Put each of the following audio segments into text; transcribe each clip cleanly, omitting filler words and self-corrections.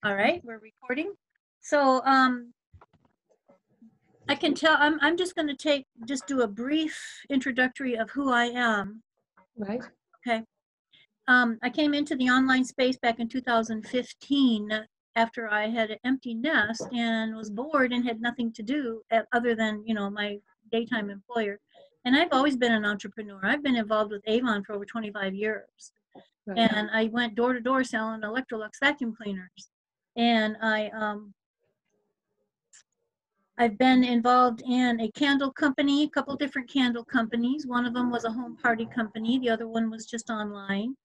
All right, we're recording. So I can tell I'm just going to do a brief introductory of who I am. Right. Okay. I came into the online space back in 2015 after I had an empty nest and was bored and had nothing to do other than, my daytime employer. And I've always been an entrepreneur. I've been involved with Avon for over 25 years. Right. And I went door to door selling Electrolux vacuum cleaners. And I've been involved in a candle company, a couple different candle companies. One of them was a home party company. The other one was just online.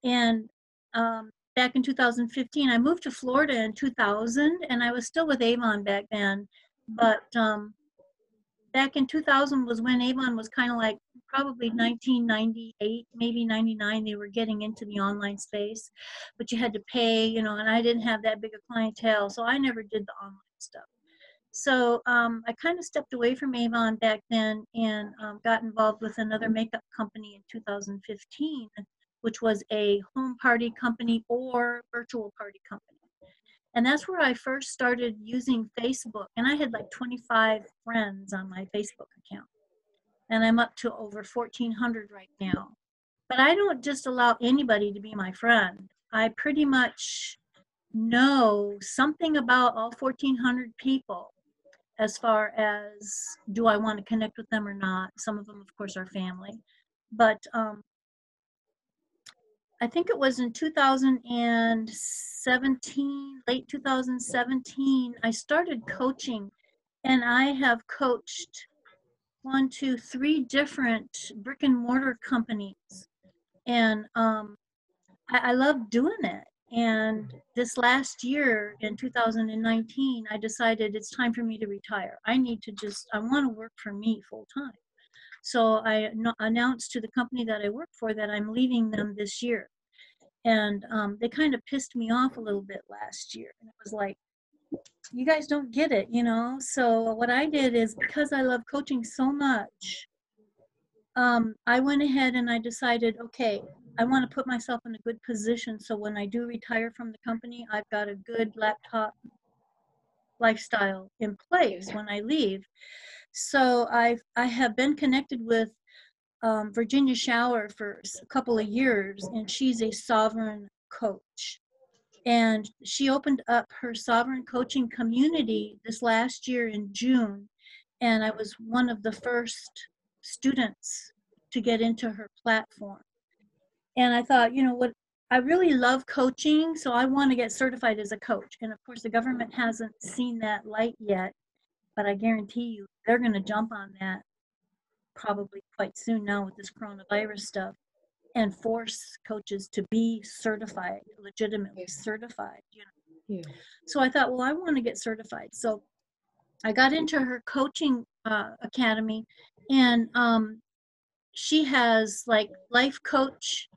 And back in 2015, I moved to Florida in 2000, and I was still with Avon back then. But back in 2000 was when Avon was kind of like probably 1998, maybe 99. They were getting into the online space, but you had to pay, and I didn't have that big a clientele, so I never did the online stuff. So I kind of stepped away from Avon back then and got involved with another makeup company in 2015, which was a home party company or virtual party company. And that's where I first started using Facebook. And I had like 25 friends on my Facebook account. And I'm up to over 1,400 right now. But I don't just allow anybody to be my friend. I pretty much know something about all 1,400 people as far as do I want to connect with them or not. Some of them, of course, are family. But I think it was in 2017, late 2017, I started coaching, and I have coached 3 different brick and mortar companies. And I love doing it. And this last year in 2019, I decided it's time for me to retire. I want to work for me full time. So I announced to the company that I work for that I'm leaving them this year. And they kind of pissed me off a little bit last year. And it was like, you guys don't get it, So what I did is, because I love coaching so much, I went ahead and I decided, okay, I want to put myself in a good position so when I do retire from the company, I've got a good laptop lifestyle in place when I leave. So I have been connected with Virginia Shower for a couple of years, and she's a sovereign coach. And she opened up her sovereign coaching community this last year in June. And I was one of the first students to get into her platform. And I thought, what, I really love coaching, so I want to get certified as a coach. And of course, the government hasn't seen that light yet, but I guarantee you they're going to jump on that probably quite soon now with this coronavirus stuff, and force coaches to be certified, legitimately certified, Yeah. So I thought, well, I want to get certified. So I got into her coaching academy, and she has like life coach,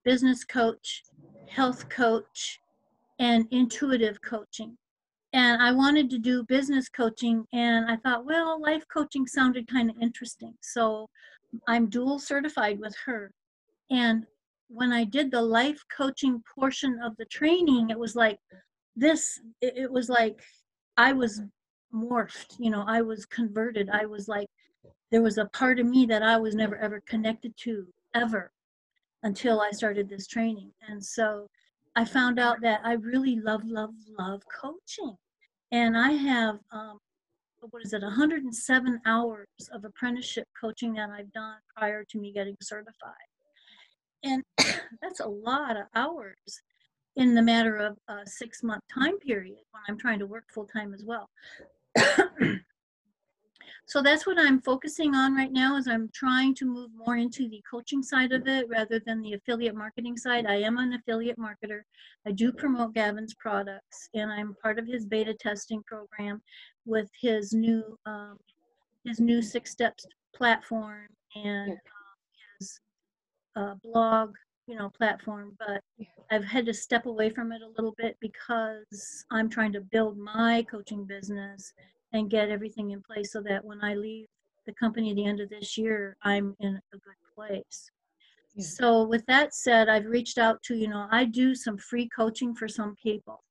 business coach, health coach, and intuitive coaching. And I wanted to do business coaching, and I thought, well, life coaching sounded kind of interesting. So I'm dual certified with her. And when I did the life coaching portion of the training, it was like it was like I was morphed, I was converted. I was like, there was a part of me that I was never ever connected to ever until I started this training. And so I found out that I really love coaching. And I have, 107 hours of apprenticeship coaching that I've done prior to me getting certified. And that's a lot of hours in the matter of a 6-month time period when I'm trying to work full time as well. So that's what I'm focusing on right now, is I'm trying to move more into the coaching side of it rather than the affiliate marketing side. I am an affiliate marketer. I do promote Gavin's products, and I'm part of his beta testing program with his new 6 Steps platform and his blog, platform. But I've had to step away from it a little bit because I'm trying to build my coaching business and get everything in place so that when I leave the company at the end of this year, I'm in a good place. So with that said, I've reached out to, I do some free coaching for some people.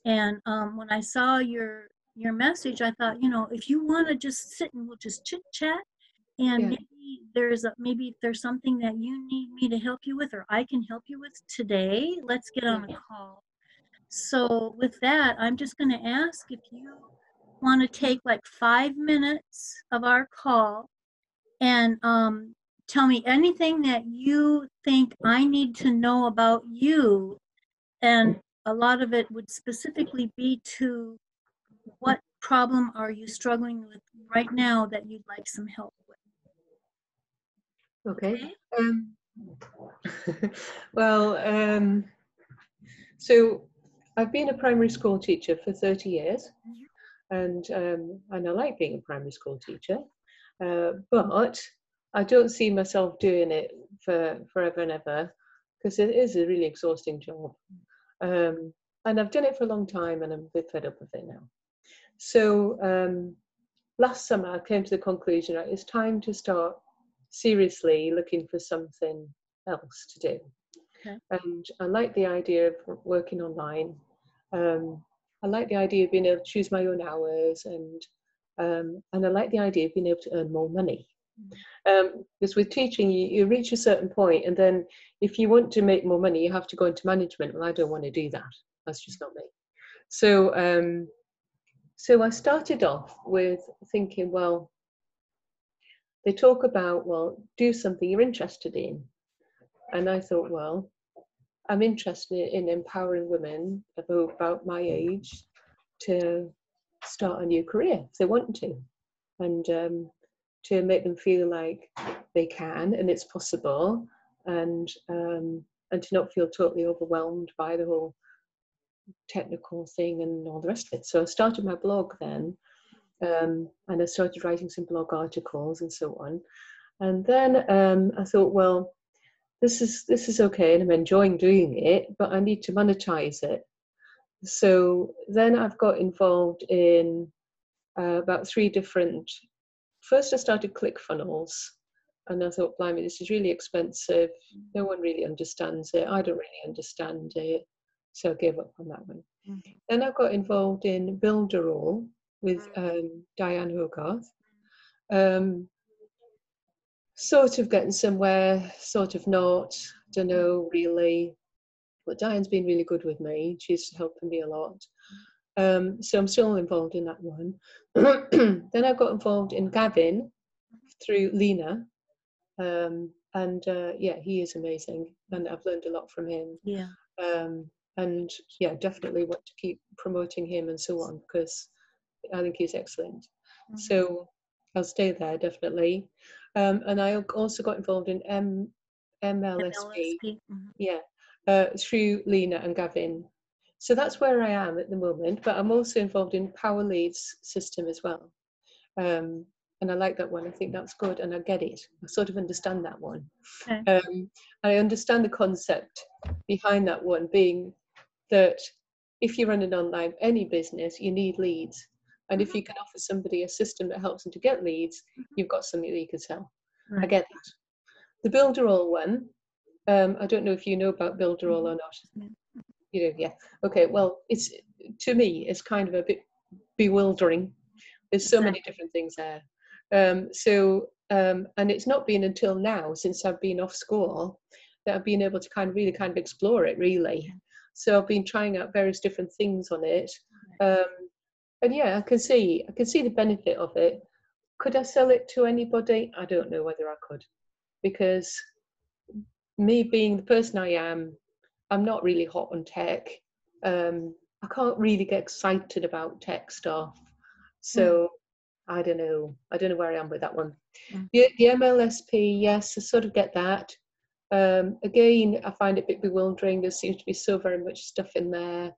And when I saw your message, I thought, if you want to just sit and we'll just chit chat, and Yeah. maybe there's something that you need me to help you with, or I can help you with today, let's get Yeah. on a call. So with that, I'm just going to ask if you want to take like 5 minutes of our call and tell me anything that you think I need to know about you. And a lot of it would specifically be to what problem are you struggling with right now that you'd like some help with. Okay. Okay? Um, well, so I've been a primary school teacher for 30 years, and I like being a primary school teacher, but I don't see myself doing it for forever and ever, because it is a really exhausting job. And I've done it for a long time, and I'm a bit fed up with it now. So last summer, I came to the conclusion that it's time to start seriously looking for something else to do. Okay. And I like the idea of working online. I like the idea of being able to choose my own hours, and I like the idea of being able to earn more money. Because with teaching, you reach a certain point, and then if you want to make more money, you have to go into management. Well, I don't want to do that. That's just not me. So, so I started off with thinking, well, they talk about, well, do something you're interested in. And I thought, well, I'm interested in empowering women about my age to start a new career if they want to, and to make them feel like they can and it's possible, and to not feel totally overwhelmed by the whole technical thing and all the rest of it. So I started my blog then, and I started writing some blog articles and so on. And then I thought, well, this is okay, and I'm enjoying doing it, but I need to monetize it. So then I've got involved in about 3 different. First, I started ClickFunnels, and I thought, blimey, this is really expensive. No one really understands it. I don't really understand it, so I gave up on that one. Mm-hmm. Then I got involved in Builderall with Diane Hogarth. Sort of getting somewhere, sort of not. Don't know really. But Diane's been really good with me. She's helping me a lot. So I'm still involved in that one. Then I got involved in Gavin through Lena. And yeah, he is amazing. And I've learned a lot from him. Yeah. And yeah, definitely want to keep promoting him and so on, because I think he's excellent. Mm-hmm. So I'll stay there, definitely. And I also got involved in MLSP. Mm-hmm. Yeah, through Lena and Gavin. So that's where I am at the moment, but I'm also involved in Power Leads system as well. And I like that one. I think that's good, and I get it. I sort of understand that one. Okay. I understand the concept behind that one being that if you run an online, any business, you need leads. And if you can offer somebody a system that helps them to get leads, you've got something that you can sell. Right. I get that. The Builderall one, I don't know if you know about Builderall or not. You know, yeah. Okay, well, it's, to me, it's kind of a bit bewildering. There's so many different things there. And it's not been until now, since I've been off school, that I've been able to really explore it, really. So I've been trying out various different things on it. And yeah, I can see the benefit of it. Could I sell it to anybody? I don't know whether I could, because me being the person I am, I'm not really hot on tech. I can't really get excited about tech stuff. So I don't know where I am with that one. The MLSP, yes, I sort of get that. Again, I find it a bit bewildering. There seems to be so very much stuff in there.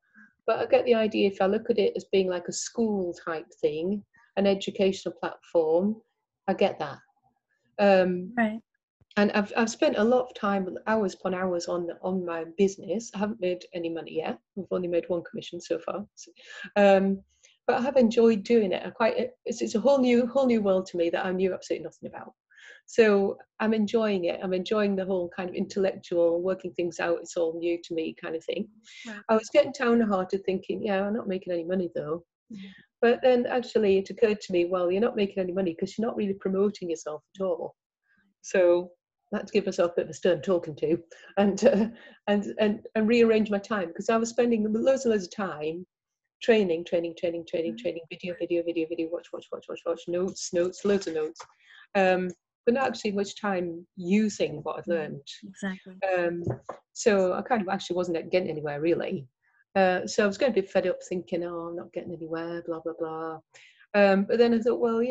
But I get the idea, if I look at it as being like a school type thing, an educational platform, I get that. Right. And I've spent a lot of time, hours upon hours on my business. I haven't made any money yet. I've only made 1 commission so far. But I have enjoyed doing it. It's a whole new world to me that I knew absolutely nothing about. So I'm enjoying it. I'm enjoying the whole kind of intellectual working things out. It's all new to me kind of thing. Right. I was getting downhearted thinking, yeah, I'm not making any money though. Mhm. But then actually it occurred to me, well, you're not making any money because you're not really promoting yourself at all. So let's give myself a bit of a stern talking to, and rearrange my time, because I was spending loads and loads of time training, video, watch, notes, loads of notes, but not actually much time using what I'd learned. Exactly. So I kind of actually wasn't getting anywhere really. So I was getting a bit fed up thinking, oh, I'm not getting anywhere, blah, blah, blah. But then I thought, well,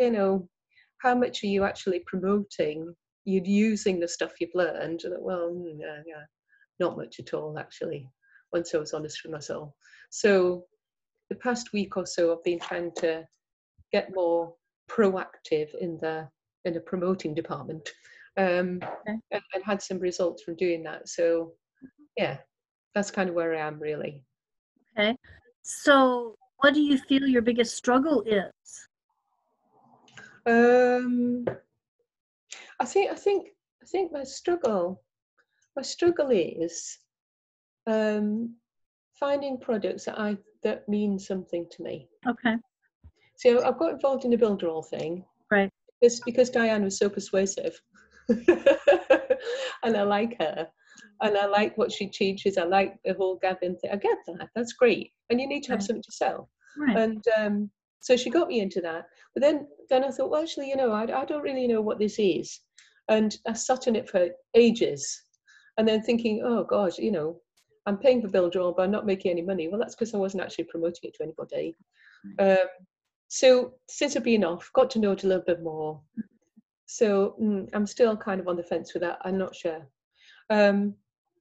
how much are you actually promoting? You're using the stuff you've learned. And I thought, well, yeah, not much at all, actually, once I was honest with myself. So the past week or so, I've been trying to get more proactive in the promoting department, and had some results from doing that. So yeah, that's kind of where I am really. Okay. So what do you feel your biggest struggle is? I think my struggle is finding products that mean something to me. Okay. So I've got involved in the Builderall thing, Right. because Diane was so persuasive, and I like her, and I like what she teaches. I like the whole Gavin thing. I get that. That's great, and you need to have Right. something to sell. Right. And so she got me into that. But then I thought, well, actually, I don't really know what this is, and I sat on it for ages, and then thinking, oh gosh, I'm paying for Builderall, but I'm not making any money. Well, that's because I wasn't actually promoting it to anybody. So since I've been off, got to know it a little bit more. So I'm still kind of on the fence with that. I'm not sure. The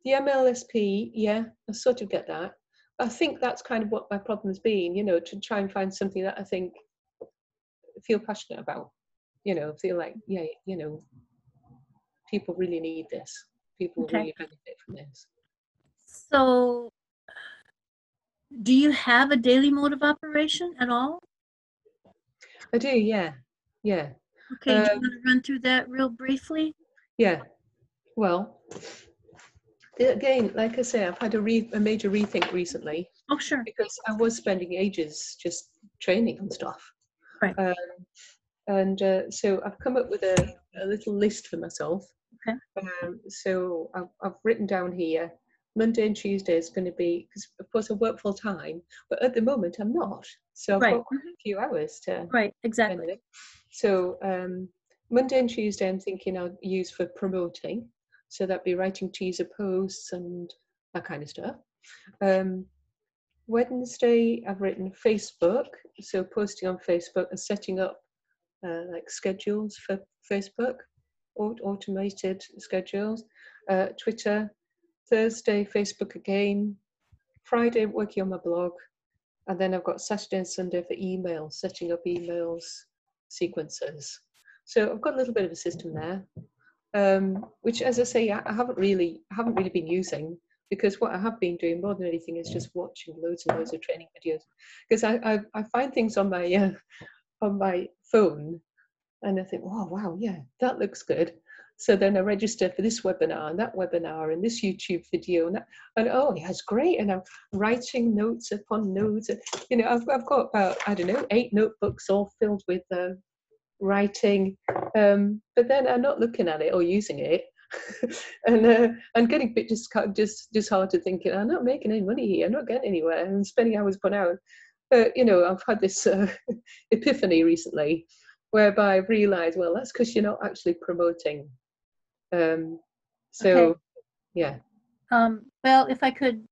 MLSP, yeah, I sort of get that. I think that's kind of what my problem has been, to try and find something that I think feel passionate about, feel like, yeah, people really need this. People Okay. really benefit from this. So do you have a daily mode of operation at all? I do, yeah. Yeah. Okay, do you want to run through that real briefly? Yeah. Well, again, like I say, I've had a major rethink recently. Oh, sure. Because I was spending ages just training on stuff. Right. So I've come up with a little list for myself. Okay. So I've written down here, Monday and Tuesday is going to be, because of course I work full time, but at the moment I'm not. So I've got quite a few hours to. Right, exactly. So Monday and Tuesday I'm thinking I'll use for promoting. So that'd be writing teaser posts and that kind of stuff. Wednesday, I've written Facebook, so posting on Facebook and setting up like schedules for Facebook, automated schedules. Twitter, Thursday, Facebook again. Friday, working on my blog, and then I've got Saturday and Sunday for email, setting up emails, sequences. So I've got a little bit of a system there, which, as I say, I haven't really been using. Because what I have been doing more than anything is just watching loads and loads of training videos. Because I find things on my phone, and I think, oh wow, yeah, that looks good. So then I register for this webinar and that webinar and this YouTube video and oh yeah, it's great. And I'm writing notes upon notes. I've got about 8 notebooks all filled with writing, but then I'm not looking at it or using it. and getting a bit disheartened, thinking I'm not making any money here, I'm not getting anywhere, and spending hours upon hours. But I've had this epiphany recently, whereby I've realised, well, that's because you're not actually promoting. Okay. Yeah. Well, if I could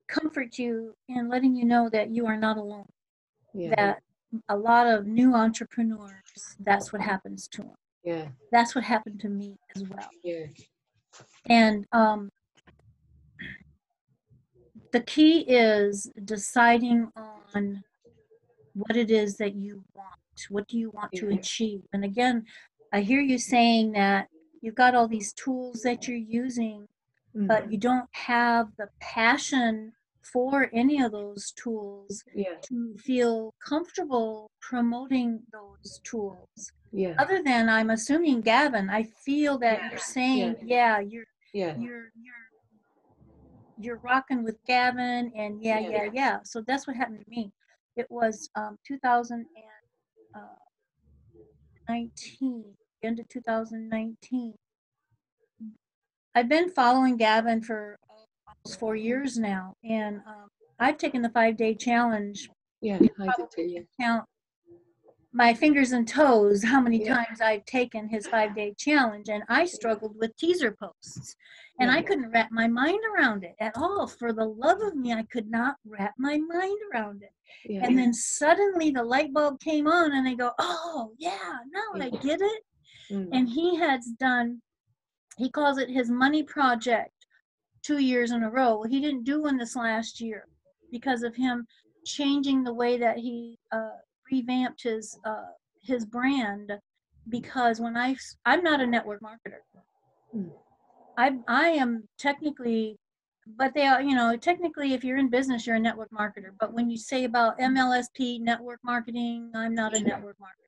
comfort you in letting you know that you are not alone. Yeah. That a lot of new entrepreneurs, that's what happens to them. Yeah. That's what happened to me as well. Yeah. And the key is deciding on what it is that you want. What do you want to achieve? And again, I hear you saying that you've got all these tools that you're using, but you don't have the passion for any of those tools Yeah. to feel comfortable promoting those tools. Yeah. Other than, I'm assuming, Gavin, I feel that you're saying, yeah, Yeah. you're rocking with Gavin, and Yeah. yeah. So that's what happened to me. It was 2019, end of 2019. I've been following Gavin for almost 4 years now, and I've taken the 5-day challenge. Yeah. You I did too. probably Yeah. can count my fingers and toes how many Yeah. times I've taken his 5-day challenge, and I struggled with teaser posts, and Yeah. I couldn't wrap my mind around it at all. For the love of me, I could not wrap my mind around it. Yeah. And then suddenly the light bulb came on, and I go, oh yeah, now I get it. And he calls it his money project 2 years in a row. Well, he didn't do one this last year because of him changing the way that he revamped his brand. Because when I'm not a network marketer. I am technically, but they are, technically, if you're in business, you're a network marketer. But when you say about MLSP network marketing, I'm not a network marketer.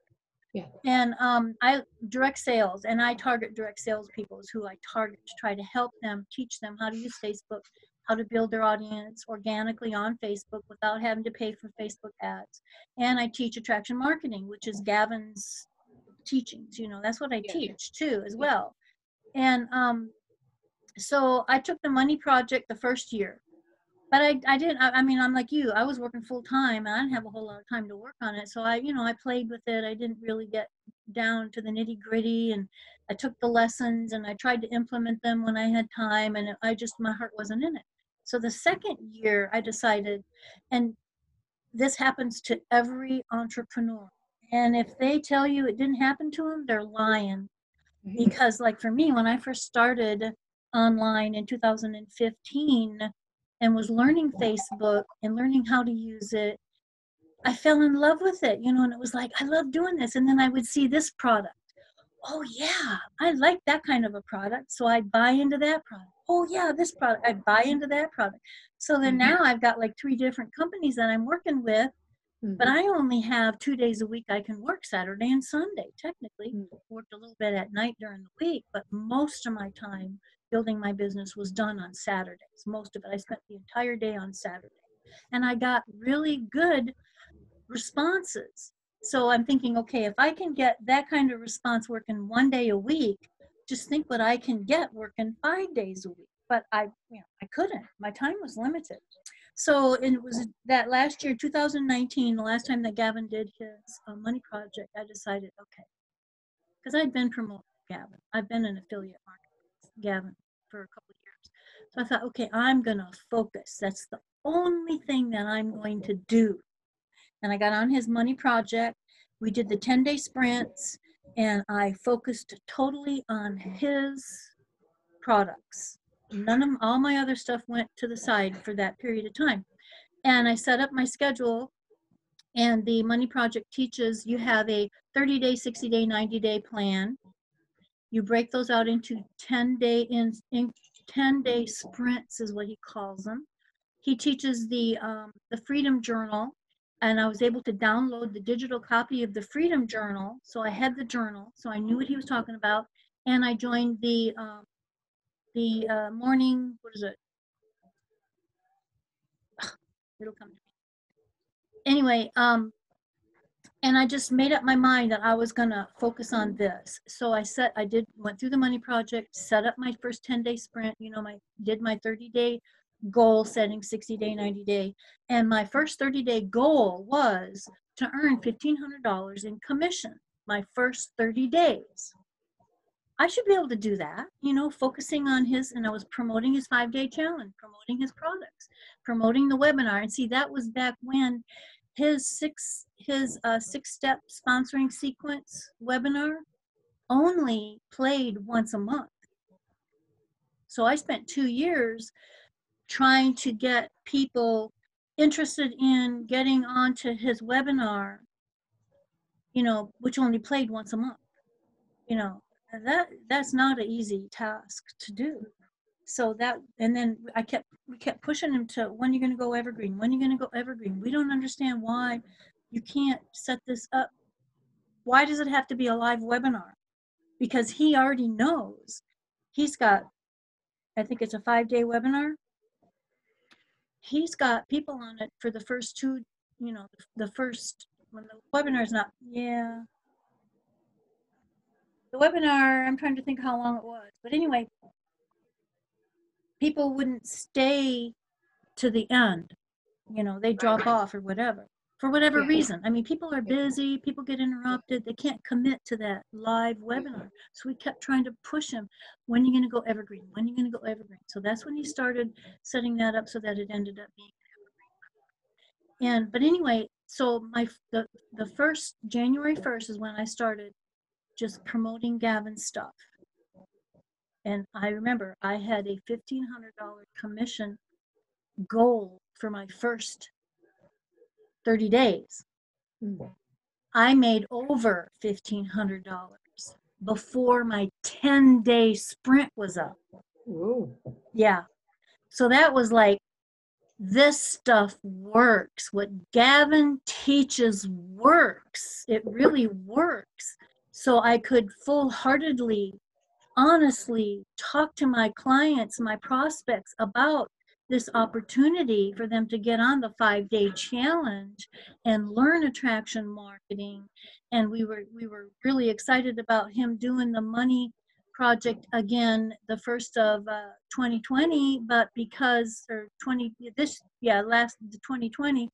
Yeah. And I direct sales, and I target direct sales people is who I target to try to help them, teach them how to use Facebook, how to build their audience organically on Facebook without having to pay for Facebook ads. And I teach attraction marketing, which is Gavin's teachings. That's what I teach too, as well. And so I took the money project the first year. But I didn't, I mean, I'm like you, I was working full time and I didn't have a whole lot of time to work on it. So I played with it. I didn't really get down to the nitty gritty, and I took the lessons and I tried to implement them when I had time, and my heart wasn't in it. So the second year I decided, and this happens to every entrepreneur. And if they tell you it didn't happen to them, they're lying. Because like for me, when I first started online in 2015 and was learning Facebook and learning how to use it, I fell in love with it, and it was like, I love doing this. And then I would see this product. Oh yeah, I like that kind of a product. So I'd buy into that product. Oh yeah, this product, I'd buy into that product. So then now I've got like 3 different companies that I'm working with. But I only have 2 days a week I can work, Saturday and Sunday, technically. Worked a little bit at night during the week, but most of my time building my business was done on Saturdays. Most of it, I spent the entire day on Saturday. And I got really good responses. So I'm thinking, okay, if I can get that kind of response working 1 day a week, just think what I can get working 5 days a week. But I couldn't. My time was limited. So it was that last year, 2019, the last time that Gavin did his money project, I decided, okay, because I'd been promoting Gavin. I've been an affiliate marketer with Gavin for a couple of years. So I thought, okay, I'm going to focus. That's the only thing that I'm going to do. And I got on his money project. We did the 10-day sprints, and I focused totally on his products. All my other stuff went to the side for that period of time. And I set up my schedule, and the money project teaches you have a 30-day, 60-day, 90-day plan. You break those out into 10-day sprints is what he calls them. He teaches the Freedom Journal, and I was able to download the digital copy of the Freedom Journal. So I had the journal, so I knew what he was talking about. And I joined the morning, what is it? It'll come to me. Anyway, and I just made up my mind that I was gonna focus on this. So went through the money project, set up my first 10-day sprint, did my 30-day goal setting, 60-day, 90-day. And my first 30-day goal was to earn $1,500 in commission my first 30 days. I should be able to do that, focusing on and I was promoting his 5-day challenge, promoting his products, promoting the webinar. And see, that was back when his six-step sponsoring sequence webinar only played once a month. So I spent 2 years trying to get people interested in getting onto his webinar, which only played once a month. That's not an easy task to do. So that, and then we kept pushing him to, when are you going to go evergreen? When are you going to go evergreen? We don't understand why you can't set this up. Why does it have to be a live webinar? Because he already knows. He's got, I think it's a 5-day webinar. He's got people on it for the first two, you know, the first, when the webinar is not, yeah. The webinar, I'm trying to think how long it was. But anyway, people wouldn't stay to the end. You know, they drop off or whatever, for whatever reason. I mean, people are busy, people get interrupted, they can't commit to that live webinar. So we kept trying to push him, when are you going to go evergreen? When are you going to go evergreen? So that's when he started setting that up so that it ended up being evergreen. And, but anyway, so the first, January 1st is when I started just promoting Gavin's stuff. And I remember I had a $1,500 commission goal for my first 30 days. I made over $1,500 before my 10-day sprint was up. Ooh. Yeah. So that was like, this stuff works. What Gavin teaches works. It really works. So I could full-heartedly, honestly talk to my clients, my prospects about this opportunity for them to get on the 5-day challenge and learn attraction marketing. And we were really excited about him doing the money project again the first of 2020, but because, or 2020,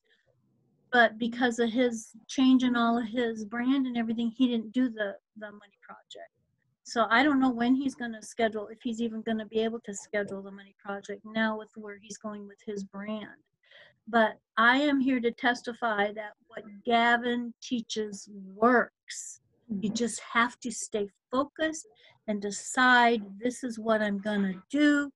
but because of his change in all of his brand and everything, he didn't do the money project. So I don't know when he's going to schedule, if he's even going to be able to schedule the money project now with where he's going with his brand. But I am here to testify that what Gavin teaches works. You just have to stay focused and decide, this is what I'm going to do.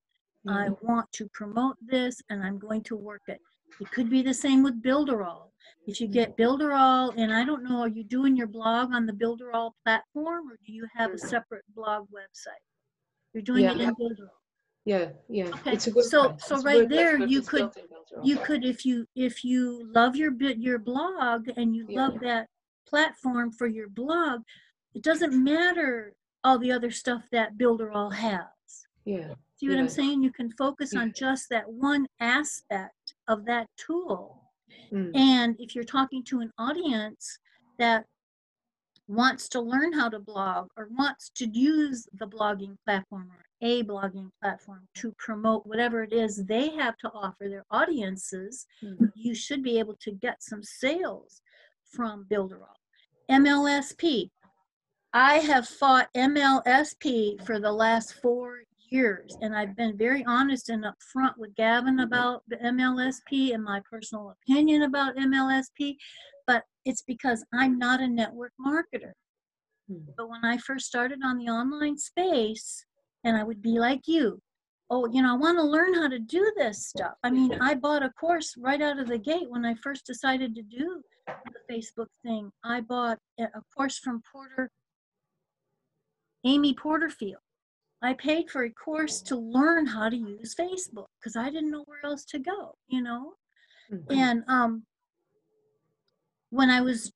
I want to promote this and I'm going to work it. It could be the same with Builderall. If you get Builderall, and I don't know, are you doing your blog on the Builderall platform, or do you have a separate blog website? You're doing it in Builderall. Yeah. Okay. It's a WordPress. So right there, you could, if you love your blog and you love that platform for your blog, it doesn't matter all the other stuff that Builderall has. Yeah. See what I'm saying? You can focus on just that one aspect of that tool. And if you're talking to an audience that wants to learn how to blog or wants to use the blogging platform or a blogging platform to promote whatever it is they have to offer their audiences, you should be able to get some sales from Builderall. MLSP. I have fought MLSP for the last 4 years, and I've been very honest and upfront with Gavin about the MLSP and my personal opinion about MLSP, but it's because I'm not a network marketer. But when I first started on the online space, and I would be like you, oh, you know, I want to learn how to do this stuff. I mean, I bought a course right out of the gate when I first decided to do the Facebook thing. I bought a course from Amy Porterfield. I paid for a course to learn how to use Facebook because I didn't know where else to go, you know? And when I was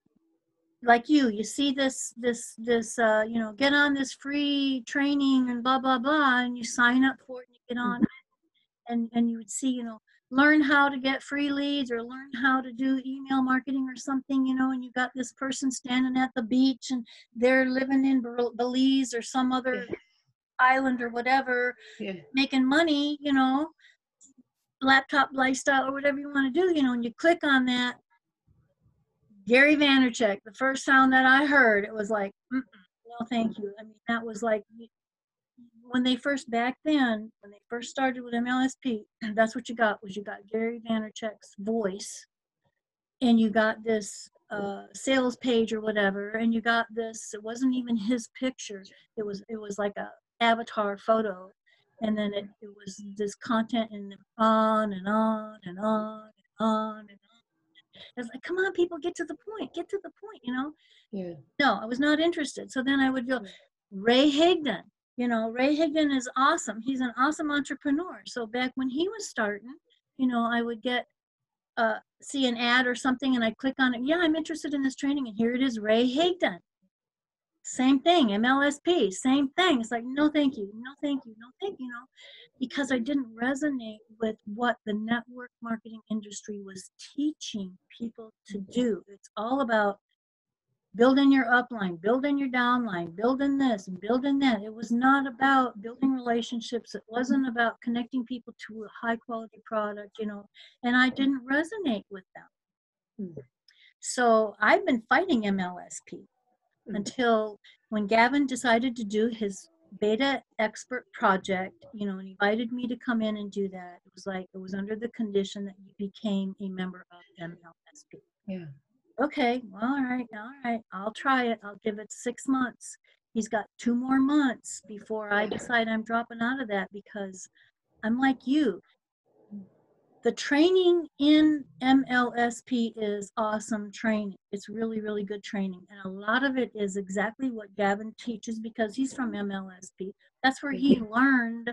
like you see this, you know, get on this free training and blah, blah, blah, and you sign up for it and you get on and you would see, you know, learn how to get free leads or learn how to do email marketing or something, you know, and you got this person standing at the beach and they're living in Belize or some other island or whatever, making money, you know, laptop lifestyle or whatever you want to do, you know, and you click on that. Gary Vaynerchuk, the first sound that I heard, it was like, no, thank you. I mean, that was like, when they first, back then, when they first started with MLSP, that's what you got, was you got Gary Vaynerchuk's voice, and you got this sales page or whatever, and you got this, it wasn't even his picture, it was like a avatar photo, and then it was this content and on and on and on and on and on. It's like, come on, people, get to the point, you know? No, I was not interested. So then I would go, Ray Higdon. You know, Ray Higdon is awesome. He's an awesome entrepreneur. So back when he was starting, you know, I would get see an ad or something and I click on it. Yeah, I'm interested in this training, and here it is, Ray Higdon. Same thing, MLSP, same thing. It's like, no, thank you, no, thank you, no, thank you, no, because I didn't resonate with what the network marketing industry was teaching people to do. It's all about building your upline, building your downline, building this and building that. It was not about building relationships. It wasn't about connecting people to a high quality product, you know, and I didn't resonate with them. So I've been fighting MLSP until when Gavin decided to do his beta expert project, you know, and invited me to come in and do that. It was like, it was under the condition that you became a member of MLSP. Yeah. Okay, well, all right, I'll try it. I'll give it 6 months. He's got 2 more months before I decide I'm dropping out of that, because I'm like you. The training in MLSP is awesome training. It's really, really good training. And a lot of it is exactly what Gavin teaches, because he's from MLSP. That's where he learned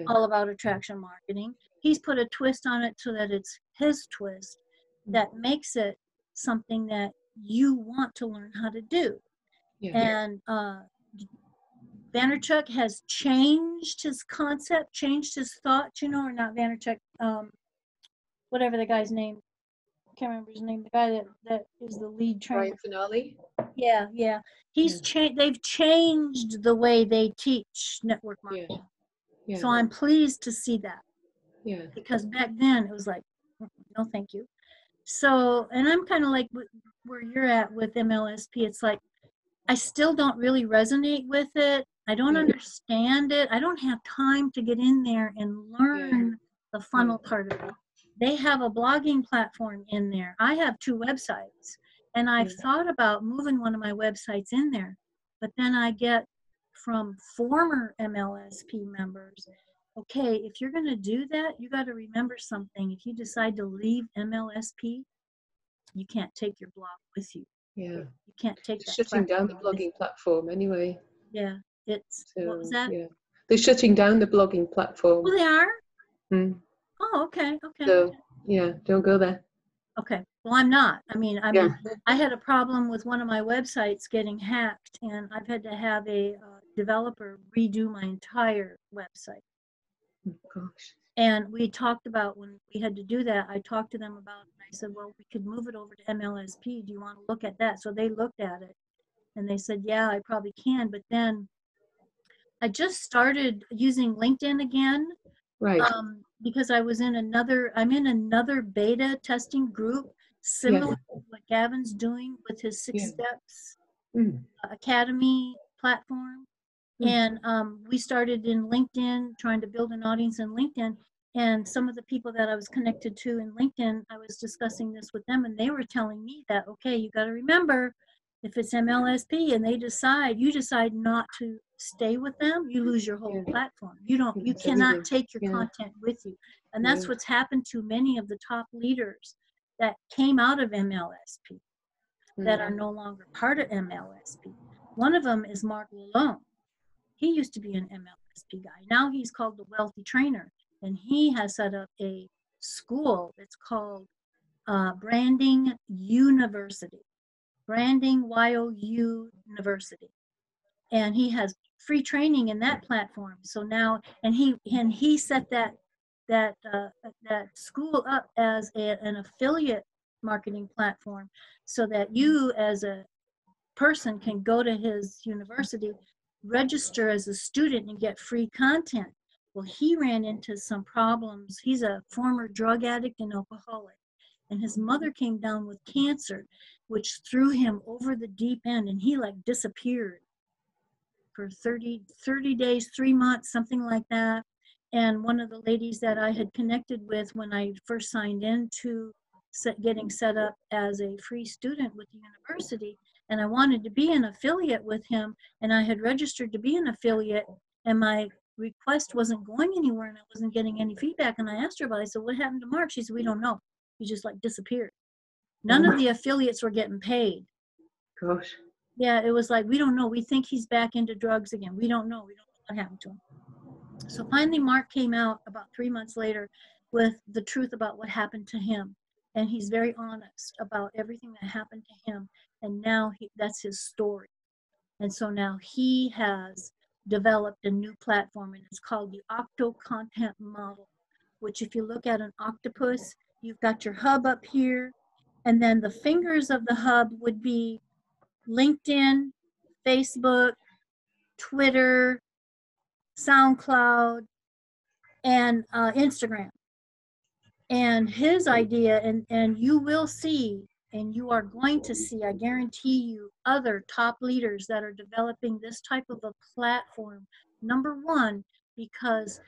all about attraction marketing. He's put a twist on it so that it's his twist that makes it something that you want to learn how to do. And Vaynerchuk has changed his concept, changed his thought, you know, or not Vaynerchuk, whatever the guy's name, I can't remember his name, the guy that is the lead trainer. Ryan Finale. Yeah. He's they've changed the way they teach network marketing. So I'm pleased to see that. Because back then it was like, no, thank you. So, and I'm kind of like where you're at with MLSP. It's like, I still don't really resonate with it. I don't understand it. I don't have time to get in there and learn the funnel part of it. They have a blogging platform in there. I have 2 websites, and I've thought about moving one of my websites in there, but then I get from former MLSP members, okay, if you're going to do that, you got to remember something. If you decide to leave MLSP, you can't take your blog with you. You can't take that. Shutting down the blogging platform anyway. It's, what was that? They're shutting down the blogging platform. Oh, they are? Oh, okay. So, don't go there. Okay. Well, I'm not. I mean, I had a problem with one of my websites getting hacked, and I've had to have a developer redo my entire website. Oh, gosh. And we talked about, when we had to do that, I talked to them about it, and I said, well, we could move it over to MLSP. Do you want to look at that? So they looked at it, and they said, yeah, I probably can. But then I just started using LinkedIn again. Right. Because I'm in another beta testing group, similar to what Gavin's doing with his 6 Steps Academy platform. And we started in LinkedIn, trying to build an audience in LinkedIn. And some of the people that I was connected to in LinkedIn, I was discussing this with them, and they were telling me that, okay, you got to remember, if it's MLSP and you decide not to stay with them, you lose your whole platform. You cannot take your content with you. And that's what's happened to many of the top leaders that came out of MLSP that are no longer part of MLSP. One of them is Mark Lalone. He used to be an MLSP guy. Now he's called the Wealthy Trainer, and he has set up a school. It's called Branding University. Branding YOU University, and he has free training in that platform. So now, and he set that school up as an affiliate marketing platform, so that you as a person can go to his university, register as a student, and get free content. Well, he ran into some problems. He's a former drug addict and alcoholic, and his mother came down with cancer, which threw him over the deep end, and he like disappeared for 30 days, 3 months, something like that. And one of the ladies that I had connected with when I first signed into getting set up as a free student with the university, and I wanted to be an affiliate with him, and I had registered to be an affiliate, and my request wasn't going anywhere, and I wasn't getting any feedback. And I asked her about it. I said, what happened to Mark? She said, we don't know. He just like disappeared. None of the affiliates were getting paid. Gosh. Yeah, it was like, we don't know. We think he's back into drugs again. We don't know. We don't know what happened to him. So finally, Mark came out about 3 months later with the truth about what happened to him. And he's very honest about everything that happened to him. And now that's his story. And so now he has developed a new platform, and it's called the Octo Content Model, which if you look at an octopus, you've got your hub up here, and then the fingers of the hub would be LinkedIn, Facebook, Twitter, SoundCloud, and Instagram. And his idea, and you will see, and you are going to see, I guarantee you, other top leaders that are developing this type of a platform. Number one, because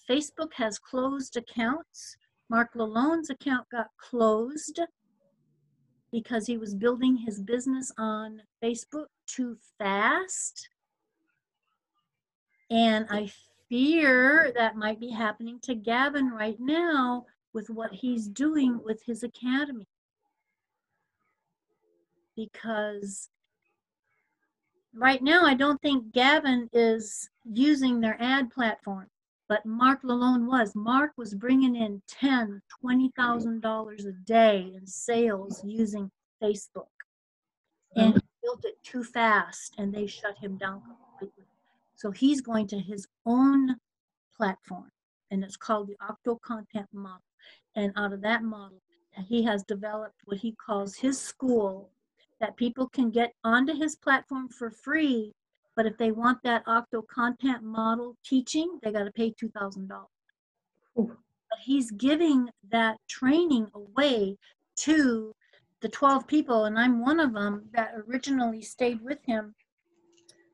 Facebook has closed accounts. Mark Lallone's account got closed because he was building his business on Facebook too fast. And I fear that might be happening to Gavin right now with what he's doing with his academy. Because right now, I don't think Gavin is using their ad platform, but Mark Lalone was. Mark was bringing in $10,000, $20,000 a day in sales using Facebook. And he built it too fast, and they shut him down completely. So he's going to his own platform, and it's called the Octo Content Model. And out of that model, he has developed what he calls his school that people can get onto his platform for free. But if they want that Octo Content Model teaching, they got to pay $2,000. But he's giving that training away to the 12 people, and I'm one of them that originally stayed with him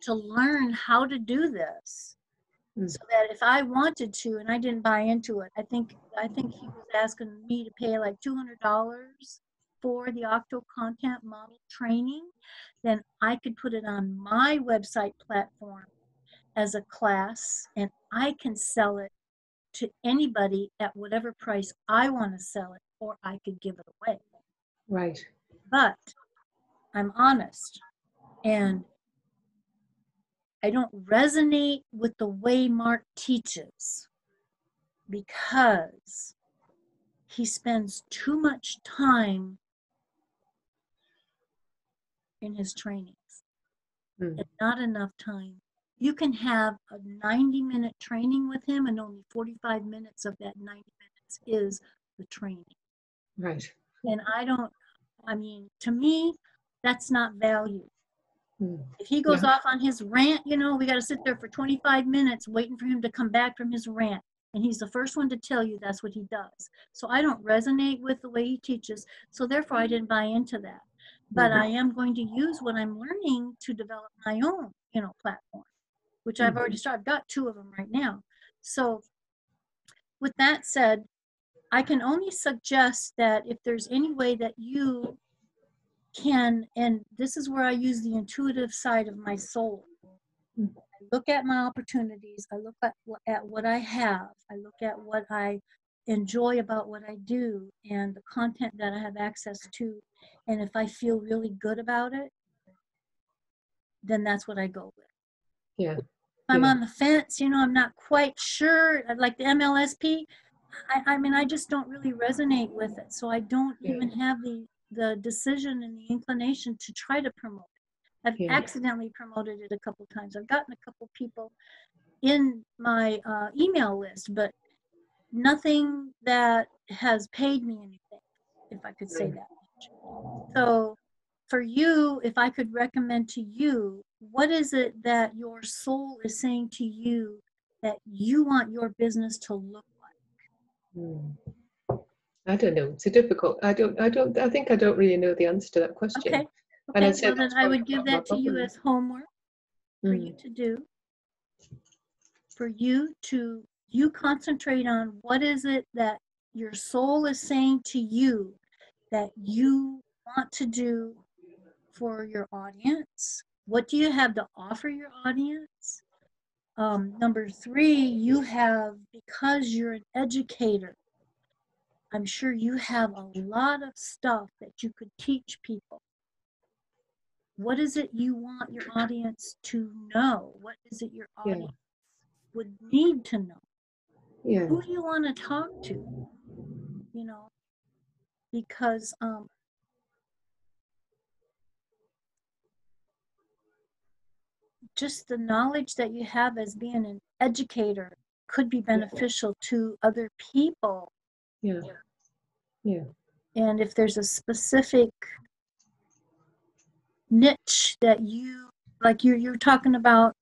to learn how to do this. So that if I wanted to, and I didn't buy into it, I think he was asking me to pay like $200 for the Octo Content Model training, then I could put it on my website platform as a class, and I can sell it to anybody at whatever price I want to sell it, or I could give it away. Right. But I'm honest, and I don't resonate with the way Mark teaches because he spends too much time in his trainings and not enough time. You can have a 90-minute training with him, and only 45 minutes of that 90 minutes is the training. Right. And to me, that's not value. If he goes off on his rant, we got to sit there for 25 minutes waiting for him to come back from his rant. And he's the first one to tell you that's what he does. So I don't resonate with the way he teaches. So therefore, I didn't buy into that. But I am going to use what I'm learning to develop my own, platform, which I've already started. I've got 2 of them right now. So with that said, I can only suggest that if there's any way that you can, and this is where I use the intuitive side of my soul. I look at my opportunities. I look at what I have. I look at what I enjoy about what I do and the content that I have access to. And if I feel really good about it, then that's what I go with. Yeah. If I'm on the fence, I'm not quite sure. Like the MLSP, I just don't really resonate with it. So I don't even have the decision and the inclination to try to promote it. I've accidentally promoted it a couple times. I've gotten a couple people in my email list, but nothing that has paid me anything, if I could say that much. So for you, if I could recommend to you, what is it that your soul is saying to you that you want your business to look like? I don't know. It's a difficult. I think I don't really know the answer to that question. Okay. And I'd say well, then I would give that to you as homework for you to do. For you concentrate on what is it that your soul is saying to you that you want to do for your audience. What do you have to offer your audience? Number 3, you have, because you're an educator, I'm sure you have a lot of stuff that you could teach people. What is it you want your audience to know? What is it your audience would need to know. Yeah. Who do you want to talk to? You know, because just the knowledge that you have as being an educator could be beneficial to other people. Yeah. Yeah. And if there's a specific niche that you, like you're talking about,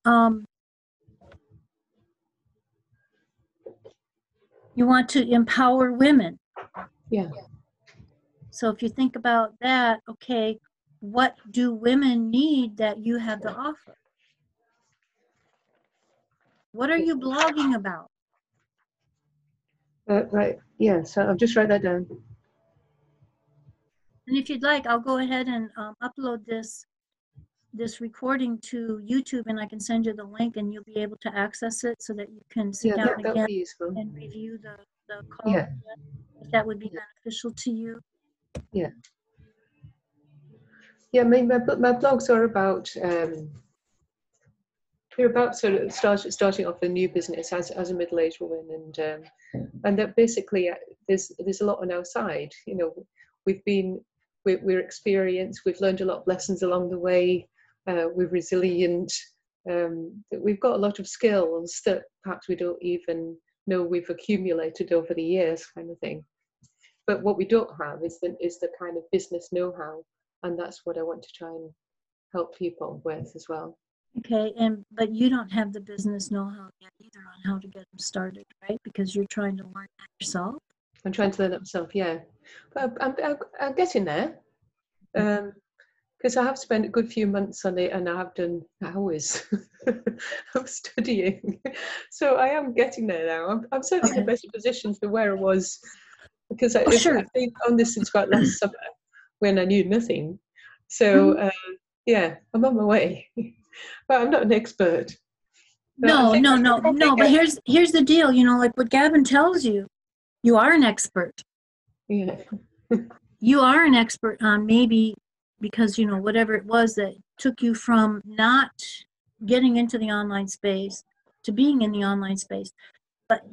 you want to empower women. Yeah. So if you think about that, okay, what do women need that you have to offer? What are you blogging about? Right. Yeah. So I'll just write that down. And if you'd like, I'll go ahead and upload this recording to YouTube, and I can send you the link, and you'll be able to access it so that you can sit down That would again be useful. and review the call. Yeah. If that would be beneficial to you. Yeah. Yeah. I mean, my blogs are about we're about sort of starting off a new business as a middle-aged woman, and that basically there's a lot on our side. You know, we're experienced. We've learned a lot of lessons along the way. We're resilient. We've got a lot of skills that perhaps we don't even know we've accumulated over the years, kind of thing. But what we don't have is the kind of business know-how, and that's what I want to try and help people with as well. Okay, but you don't have the business know-how yet either on how to get them started, right? Because you're trying to learn that yourself. I'm trying to learn that myself, yeah. But I'm getting there. Because I have spent a good few months on it, and I have done hours of studying. So I am getting there now. I'm certainly in a better position to where I was, because I've been on this since about last summer when I knew nothing. So yeah, I'm on my way. But I'm not an expert. No. But here's the deal. You know, like what Gavin tells you, you are an expert. Yeah. You are an expert on maybe because, you know, whatever it was that took you from not getting into the online space to being in the online space.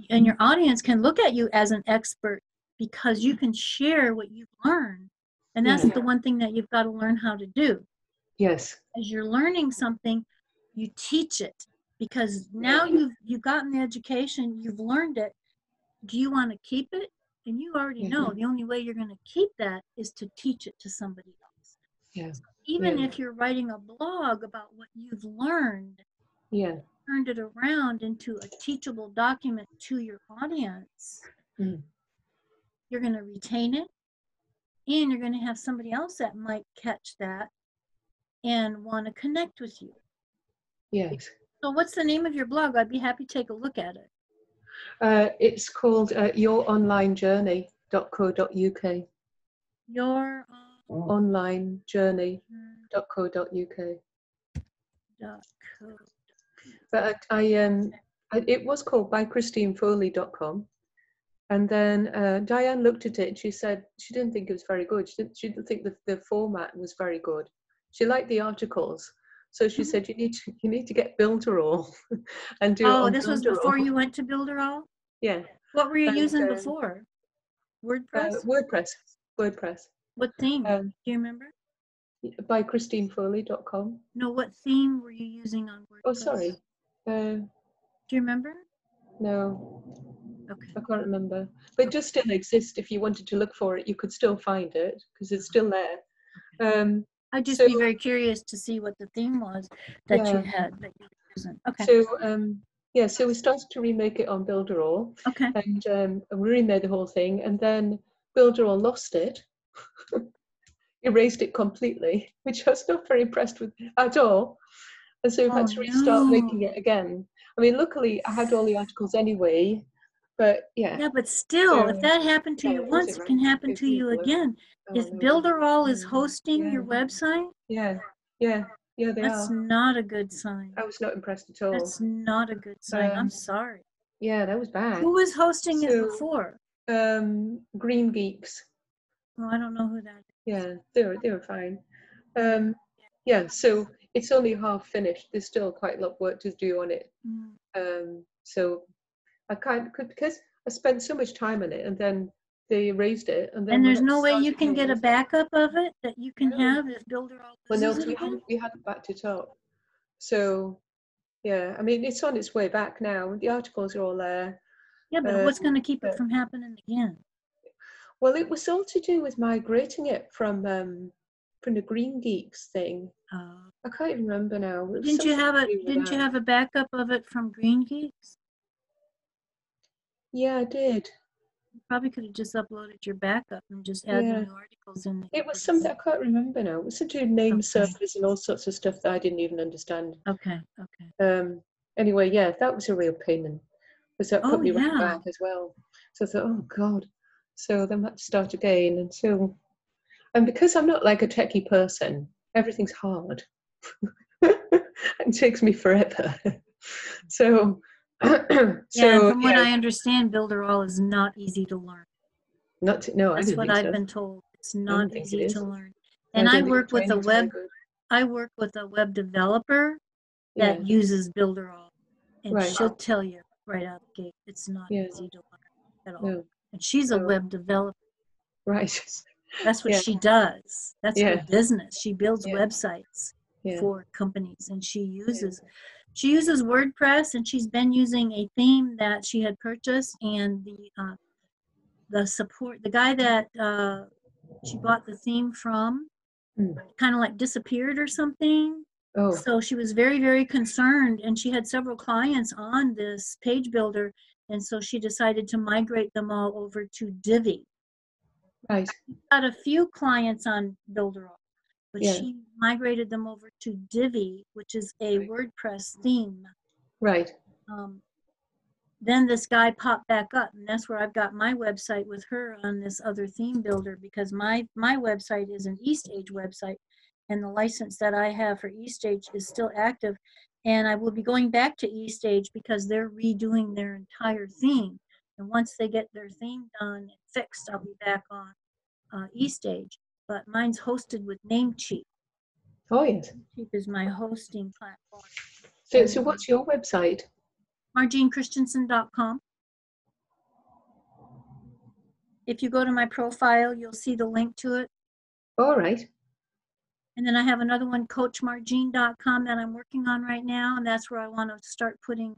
And your audience can look at you as an expert because you can share what you've learned. And that's the one thing that you've got to learn how to do. Yes. As you're learning something, you teach it, because now you've gotten the education, you've learned it. Do you want to keep it? And you already know the only way you're going to keep that is to teach it to somebody else. Yeah. So even if you're writing a blog about what you've learned, turned it around into a teachable document to your audience, you're going to retain it, and you're going to have somebody else that might catch that and want to connect with you. Yes. So what's the name of your blog? I'd be happy to take a look at it. It's called youronlinejourney.co.uk. Youronlinejourney.co.uk. But it was called bychristinefoley.com. And then Diane looked at it and she said she didn't think it was very good. She didn't think the format was very good. She liked the articles. So she said, you need to get Builderall and do it on this was before you went to Builderall? Yeah. What were you using before? WordPress? WordPress. What theme? Do you remember? Bychristinefoley.com. No, what theme were you using on WordPress? Oh, sorry. Do you remember? No. Okay. I can't remember. But it just still exists. If you wanted to look for it, you could still find it because it's still there. I'd just be very curious to see what the theme was that you had that you were using. Okay. So so we started to remake it on Builderall. Okay. And we remade the whole thing, and then Builderall lost it, erased it completely, which I was not very impressed with at all. And so we've had to restart making it again. I mean, luckily I had all the articles anyway, but Yeah, but still, if that happened to you once, it can happen to you again. If Builderall is hosting your website, they that's not a good sign. I was not impressed at all. That's not a good sign. I'm sorry. Yeah, that was bad. Who was hosting it before? Green Geeks. Oh, I don't know who that is. Yeah, they were fine. So it's only half finished. There's still quite a lot of work to do on it. So I could, because I spent so much time on it, and then they erased it, and then And when there's I no way you started can get a again, backup of it that you can no, have if Builderall well, no, loses because it again? we hadn't backed it up. So yeah, I mean, it's on its way back now. The articles are all there. Yeah, but what's going to keep it But, from happening again? well, it was all to do with migrating it from the Green Geeks thing. I can't even remember now. It was Didn't you something have to a do with didn't you that. have a backup of it from Green Geeks? Yeah, I did. You probably could have just uploaded your backup and just add the Yeah. new articles in there. It was something I can't remember now. It was to do with name Okay. servers and all sorts of stuff that I didn't even understand. Okay. Okay. Anyway, yeah, that was a real pain, because that Oh put me right yeah. back as well. So I thought, oh God. So then I had to start again. And because I'm not like a techie person, everything's hard. It takes me forever. So, Yeah, and so from what yeah, I understand, Builderall is not easy to learn. no, I That's didn't what think I've so. been told. It's I not don't think it easy to is. learn. I And don't think the training's very good. I work with a web developer Yeah, that uses Builderall, and right. she'll tell you right out the gate, it's not Yeah, easy to learn at all. no, And she's a no, web developer. right. That's what Yeah, she does. That's her yeah, business. She builds yeah, websites yeah, for companies, and she yeah. uses WordPress, and she's been using a theme that she had purchased, and the guy that she bought the theme from Mm. kind of like disappeared or something. Oh, So she was very, very concerned, and she had several clients on this page builder, and so she decided to migrate them all over to Divi. right. Got a few clients on Builderall, but Yeah, she migrated them over to Divi, which is a WordPress theme. right. Um, then this guy popped back up, and that's where I've got my website with her on this other theme builder, because my website is an Eastage website, and the license that I have for Eastage is still active, and I will be going back to Eastage because they're redoing their entire theme, and once they get their theme done and fixed, I'll be back on Eastage. But mine's hosted with Namecheap. Oh, yes. Namecheap is my hosting platform. So what's your website? MarjeneChristiansen.com. If you go to my profile, you'll see the link to it. All right. And then I have another one, CoachMargene.com, that I'm working on right now, and that's where I want to start putting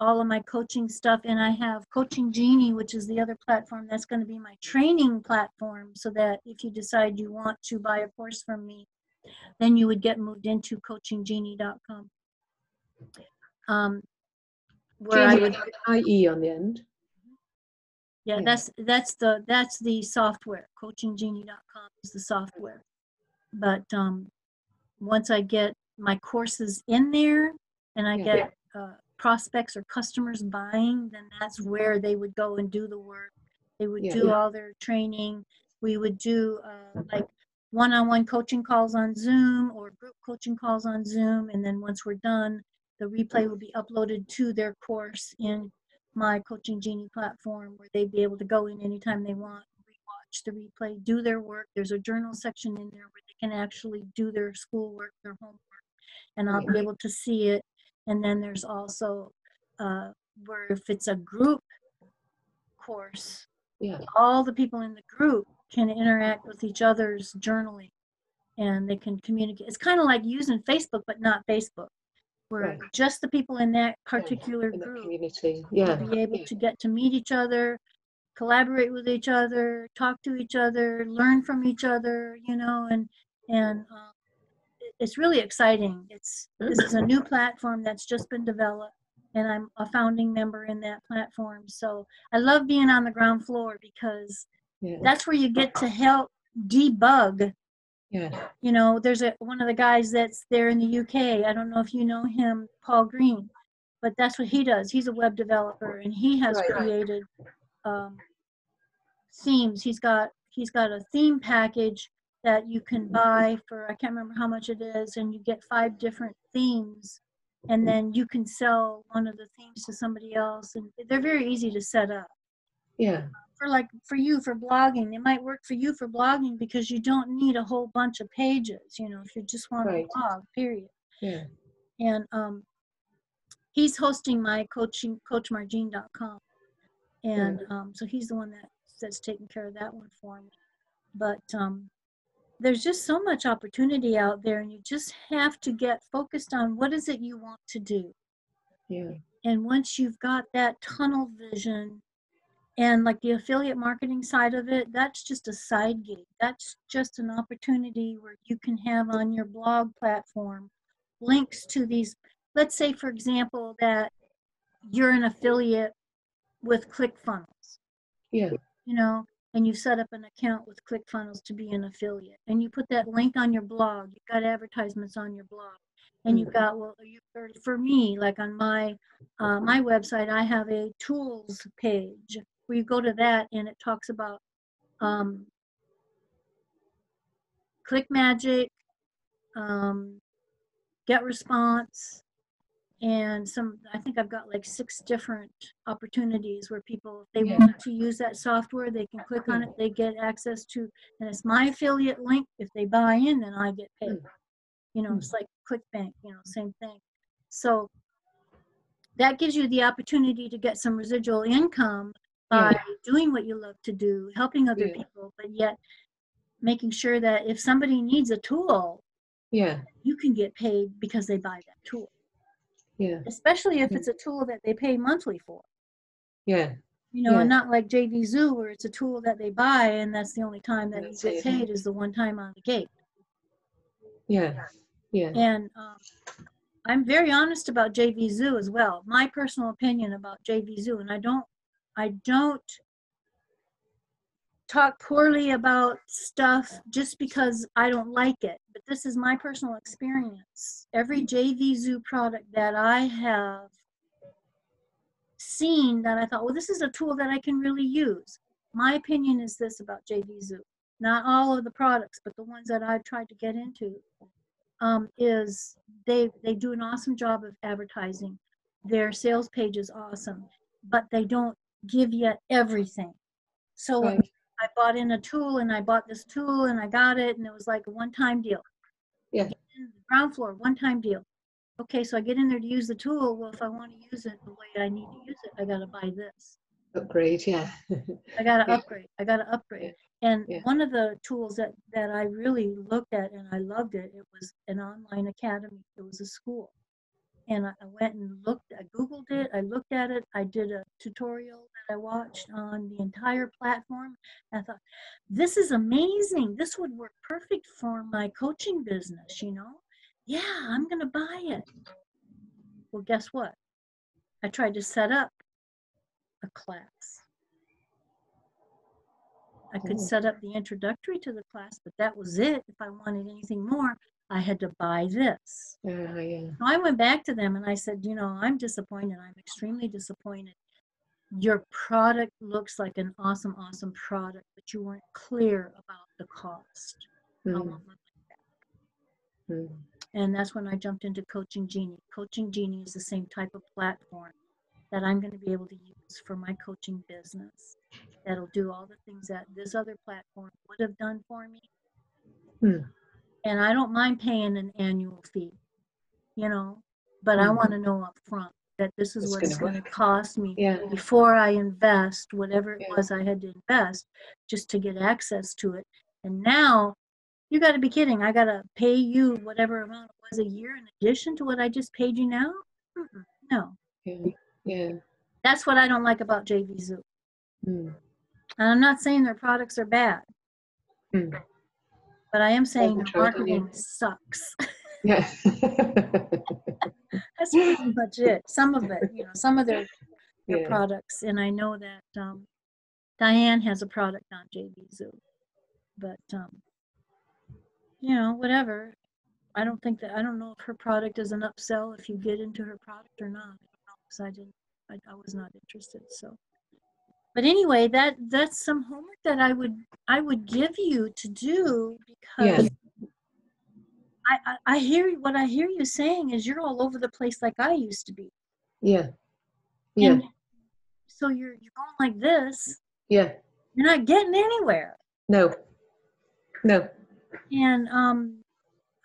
all of my coaching stuff. And I have Coaching Genie, which is the other platform that's going to be my training platform, so that if you decide you want to buy a course from me, then you would get moved into CoachingGenie.com. Where I would, IE on the end. yeah, Yeah. that's the software. CoachingGenie.com is the software. But once I get my courses in there and I get prospects or customers buying, then that's where they would go and do the work. They would do all their training. We would do like one-on-one coaching calls on Zoom or group coaching calls on Zoom. And then once we're done, the replay will be uploaded to their course in my Coaching Genie platform, where they'd be able to go in anytime they want, watch the replay, do their work. There's a journal section in there where they can actually do their schoolwork, their homework, and I'll be able to see it. And then there's also where if it's a group course, all the people in the group can interact with each other's journaling, and they can communicate. It's kind of like using Facebook, but not Facebook, where just the people in that particular group community. will be able to get to meet each other, collaborate with each other, talk to each other, learn from each other, you know, and it's really exciting. This is a new platform that's just been developed, and I'm a founding member in that platform. So I love being on the ground floor, because that's where you get to help debug. You know, there's one of the guys that's there in the UK. I don't know if you know him, Paul Green, but that's what he does. He's a web developer, and he has created themes. He's got a theme package that you can buy for, I can't remember how much it is, and you get 5 different themes, and then you can sell one of the themes to somebody else, and they're very easy to set up. For you for blogging, it might work for you for blogging, because you don't need a whole bunch of pages, you know, if you just want to blog, period. And he's hosting my coaching, coachmargene.com. And so he's the one that's taking care of that one for me. But there's just so much opportunity out there, and you just have to get focused on what is it you want to do. Yeah. And once you've got that tunnel vision, and like the affiliate marketing side of it, that's just a side gig. That's just an opportunity where you can have on your blog platform links to these. Let's say, for example, that you're an affiliate with ClickFunnels. Yeah. You know, and you set up an account with ClickFunnels to be an affiliate, and you put that link on your blog. You've got advertisements on your blog, and you've got, well, for me, like on my my website, I have a tools page where you go to that, and it talks about ClickMagic, GetResponse, and I think I've got like 6 different opportunities where people, if they want to use that software, they can click on it, they get access to, and it's my affiliate link. If they buy in, then I get paid. You know, it's like ClickBank, you know, same thing. So that gives you the opportunity to get some residual income by doing what you love to do, helping other people, but yet making sure that if somebody needs a tool, you can get paid because they buy that tool. Yeah. Especially if it's a tool that they pay monthly for. Yeah. You know, and not like JVZoo where it's a tool that they buy and that's the only time that you get paid is the one time on the gate. Yeah. Yeah. And I'm very honest about JVZoo as well. My personal opinion about JVZoo, and I don't talk poorly about stuff just because I don't like it, but this is my personal experience. Every JVZoo product that I have seen that I thought, well, this is a tool that I can really use. My opinion is this about JVZoo. Not all of the products, but the ones that I've tried to get into, is they do an awesome job of advertising. Their sales page is awesome, but they don't give you everything. So I bought in a tool, and I bought this tool, and I got it, and it was like a one-time deal. Yeah. Ground floor, one-time deal. Okay, so I get in there to use the tool. Well, if I want to use it the way I need to use it, I got to buy this. Upgrade, yeah. I got to upgrade. I got to upgrade. And one of the tools that I really looked at and I loved it, it was an online academy. It was a school. And I went and looked, I Googled it, I looked at it, I did a tutorial that I watched on the entire platform. And I thought, this is amazing. This would work perfect for my coaching business, you know? Yeah, I'm going to buy it. Well, guess what? I tried to set up a class. I could set up the introductory to the class, but that was it. If I wanted anything more, I had to buy this. So I went back to them and I said, you know, I'm disappointed. I'm extremely disappointed. Your product looks like an awesome, awesome product, but you weren't clear about the cost. And that's when I jumped into Coaching Genie. Coaching Genie is the same type of platform that I'm going to be able to use for my coaching business. That'll do all the things that this other platform would have done for me. And I don't mind paying an annual fee, you know, but I want to know up front that this is what it's going to cost me before I invest whatever it was I had to invest just to get access to it. And now, you got to be kidding. I got to pay you whatever amount it was a year in addition to what I just paid you now? No. Yeah. That's what I don't like about JVZoo. And I'm not saying their products are bad. But I am saying the marketing sucks. Yeah. That's pretty much it. Some of it, you know, some of their products. And I know that Diane has a product on JVZoo. But, you know, whatever. I don't know if her product is an upsell if you get into her product or not. I don't know, because I was not interested. So, but anyway, that's some homework that I would give you to do, because I hear what I hear you saying is you're all over the place like I used to be. And so you're going like this. You're not getting anywhere. No. And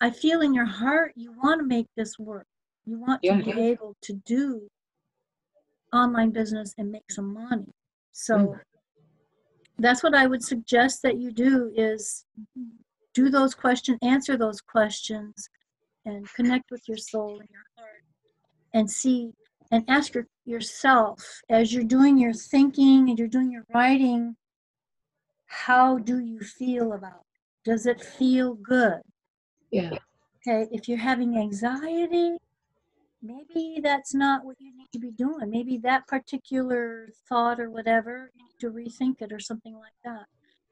I feel in your heart you want to make this work. You want to Yeah. be able to do online business and make some money. So that's what I would suggest that you do, is do those questions, answer those questions, and connect with your soul and your heart, and see and ask yourself, as you're doing your thinking and you're doing your writing, how do you feel about it? Does it feel good? Yeah. Okay, if you're having anxiety, maybe that's not what you need to be doing. Maybe that particular thought or whatever, you need to rethink it or something like that.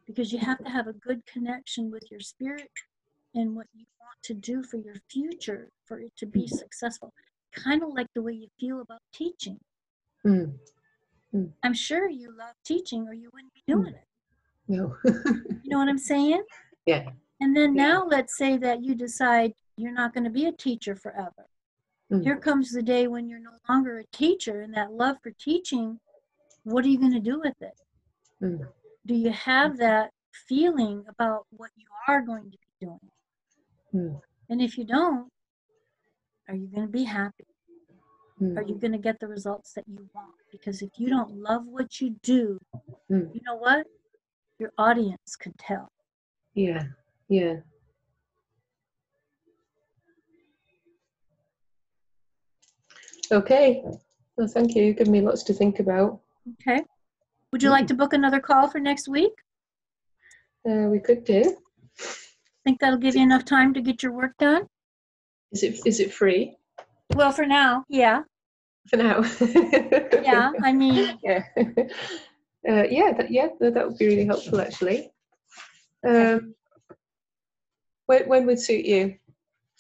Because you have to have a good connection with your spirit and what you want to do for your future for it to be successful. Kind of like the way you feel about teaching. Mm. I'm sure you love teaching or you wouldn't be doing it. No. You know what I'm saying? Yeah. And then Yeah. now let's say that you decide you're not going to be a teacher forever. Here comes the day when you're no longer a teacher, and that love for teaching, what are you going to do with it? Do you have that feeling about what you are going to be doing? And if you don't, are you going to be happy? Are you going to get the results that you want? Because if you don't love what you do, you know what? Your audience can tell. Yeah. Yeah. Okay. Well, thank you. You've given me lots to think about. Okay. Would you like to book another call for next week? We could do. Think that'll give you enough time to get your work done? Is it free? Well, for now, yeah. For now. Yeah, I mean. Yeah. That would be really helpful, actually. When would suit you?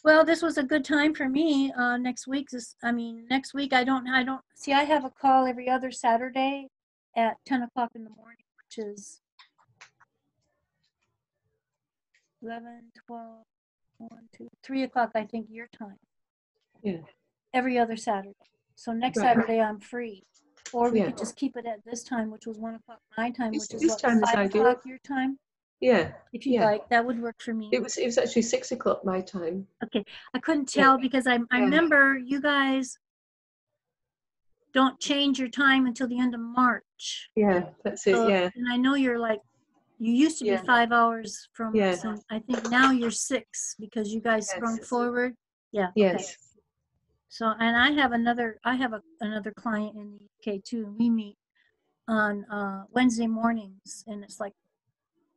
Well, this was a good time for me. Next week, next week I don't see. I have a call every other Saturday at 10 o'clock in the morning, which is 11, 12, 1, 2, 3 o'clock, I think, your time. Yeah. Every other Saturday. So next Saturday I'm free. Or we could just keep it at this time, which was 1 o'clock my time, which is what, 5 o'clock your time? Yeah. If you'd like, that would work for me. It was actually 6 o'clock my time. Okay. I couldn't tell because I remember you guys don't change your time until the end of March. Yeah, that's it. Yeah. And I know you're like, you used to be 5 hours from us, and I think now you're 6 because you guys sprung forward. Yeah. Yes. Okay. So, and I have another client in the UK too. We meet on Wednesday mornings, and it's like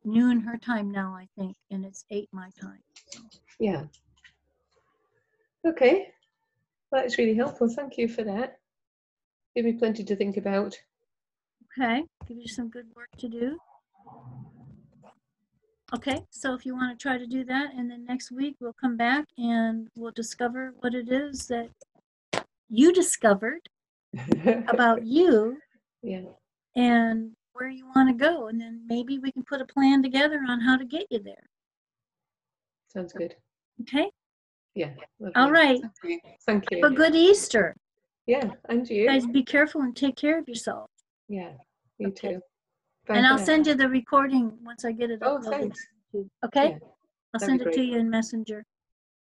noon her time now, I think, and it's 8 my time. So. Yeah. Okay. Well, that's really helpful. Thank you for that. Give me plenty to think about. Okay. Give you some good work to do. Okay. So if you want to try to do that, and then next week we'll come back and we'll discover what it is that you discovered about you. Yeah. And where you want to go, and then maybe we can put a plan together on how to get you there. Sounds good. Okay. Yeah. Lovely. All right. Thank you. Have a good Easter. Yeah, and you. Guys, be careful and take care of yourself. Yeah, you too. Bye. And I'll send you the recording once I get it uploaded. Thanks. To YouTube. Okay. Yeah, I'll send it to you in Messenger.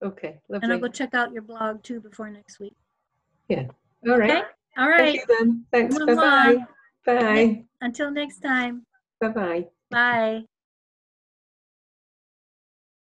Okay, lovely. And I'll go check out your blog too before next week. Yeah. All right. Okay. All right. Thank you then. Thanks. Bye-bye. Bye. Until next time. Bye-bye. Bye.